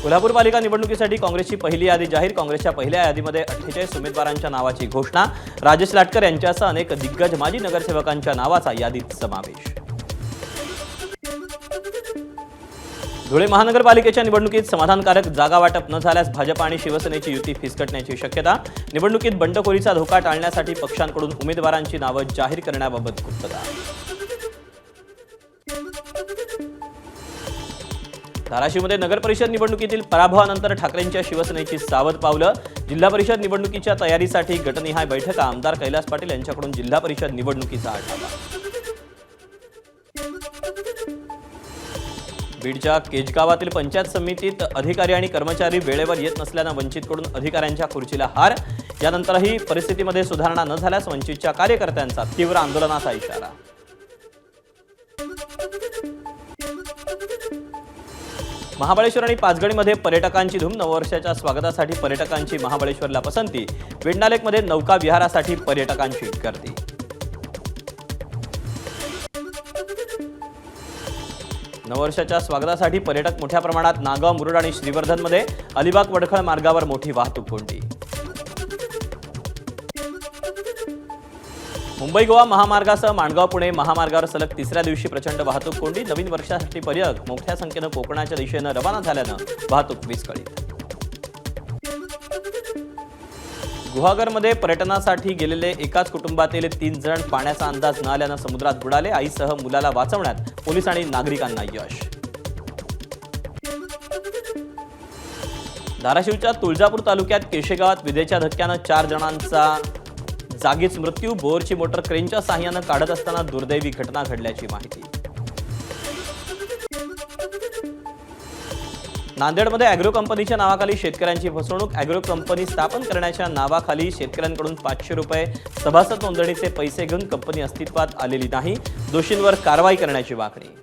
कोल्हापूर पालिका निवडणुकीसाठी काँग्रेसची पहिली यादी जाहीर। काँग्रेसच्या पहिल्या यादीमध्ये 48 उमेदवारांच्या नावाची घोषणा। राजेश लाटकर यांच्यासह अनेक दिग्गज माजी नगरसेवकांच्या नावाचा यादीत समावेश। धुळे महानगरपालिकेच्या निवडणुकीत समाधानकारक जागा वाटप न झाल्यास भाजप आणि शिवसेनेची युती फिसकटण्याची शक्यता। निवडणुकीत बंडखोरीचा धोका टाळण्यासाठी पक्षांकडून उमेदवारांची नावं जाहीर करण्याबाबत गुप्तता। धाराशिवमध्ये नगर परिषद निवडणुकीतील पराभवानंतर ठाकरेंच्या शिवसेनेची सावध पावलं। जिल्हा परिषद निवडणुकीच्या तयारीसाठी गटनिहाय बैठका। आमदार कैलास पाटील यांच्याकडून जिल्हा परिषद निवडणुकीचा आढावा। बीडच्या केजगावातील पंचायत समितीत अधिकारी आणि कर्मचारी वेळेवर येत नसल्यानं वंचितकडून अधिकाऱ्यांच्या खुर्चीला हार। यानंतरही परिस्थितीमध्ये सुधारणा न झाल्यास वंचितच्या कार्यकर्त्यांचा तीव्र आंदोलनाचा इशारा। महाबळेश्वर आणि पाचगणीमध्ये पर्यटकांची धूम। नववर्षाच्या स्वागतासाठी पर्यटकांची महाबळेश्वरला पसंती। वेण्णालेकमध्ये नौका विहारासाठी पर्यटकांची गर्दी। नववर्षाच्या स्वागतासाठी पर्यटक मोठ्या प्रमाणात नागाव, मुरुड आणि श्रीवर्धनमध्ये। अलिबाग वडखळ मार्गावर मोठी वाहतूक कोंडी। मुंबई गोवा महामार्गासह माणगाव पुणे महामार्गावर सलग तिसऱ्या दिवशी प्रचंड वाहतूक कोंडी। नवीन वर्षासाठी पर्यटक मोठ्या संख्येनं कोकणाच्या दिशेनं रवाना झाल्यानं वाहतूक विस्कळीत। गुहागरमध्ये पर्यटनासाठी गेलेले एकाच कुटुंबातील 3 जण पाण्याचा अंदाज न आल्यानं समुद्रात बुडाले। आईसह मुलाला वाचवण्यात पोलीस आणि नागरिकांना यश। धाराशिवच्या तुळजापूर तालुक्यात केशेगावात विजेच्या धक्क्यानं 4 जणांचा जागीच मृत्यू। बोअरची मोटर क्रेनच्या साहाय्यानं काढत असताना दुर्दैवी घटना घडल्याची माहिती। नांदेडमध्ये अॅग्रो कंपनीच्या नावाखाली शेतकऱ्यांची फसवणूक। अॅग्रो कंपनी स्थापन करण्याच्या नावाखाली शेतकऱ्यांकडून 500 रुपये सभासद नोंदणीचे पैसे घेऊन कंपनी अस्तित्वात आलेली नाही। दोषींवर कारवाई करण्याची मागणी।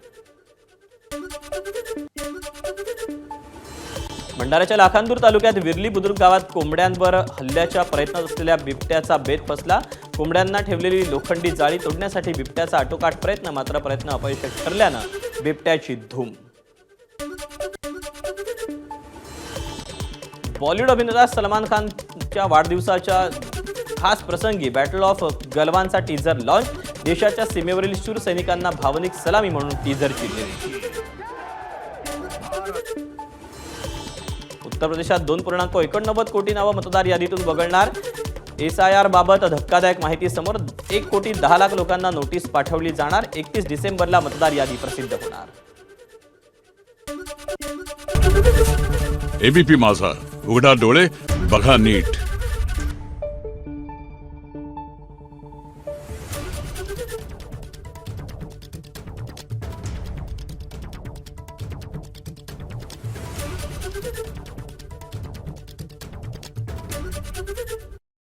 भंडाऱ्याच्या लाखांदूर तालुक्यात विरली बुद्रुक गावात कोंबड्यांवर हल्ल्याच्या प्रयत्नात असलेल्या बिबट्याचा बेत फसला। कोंबड्यांना ठेवलेली लोखंडी जाळी तोडण्यासाठी बिबट्याचा आटोकाट प्रयत्न, मात्र प्रयत्न अपयशी ठरल्यानं बिबट्याची धूम। बॉलिवूड अभिनेता सलमान खानच्या वाढदिवसाच्या खास प्रसंगी बॅटल ऑफ गलवानचा टीझर लॉन्च। देशाच्या सीमेवरील शूर सैनिकांना भावनिक सलामी म्हणून टीझरची निर्मिती। उत्तर प्रदेशात 2.89 कोटी नावं मतदार यादीतून वगळणार। SIR बाबत धक्कादायक माहिती समोर। 1,10,00,000 लोकांना नोटीस पाठवली जाणार। 31 डिसेंबरला मतदार यादी प्रसिद्ध होणार। ABP माझा, उघडा डोळे बघा नीट।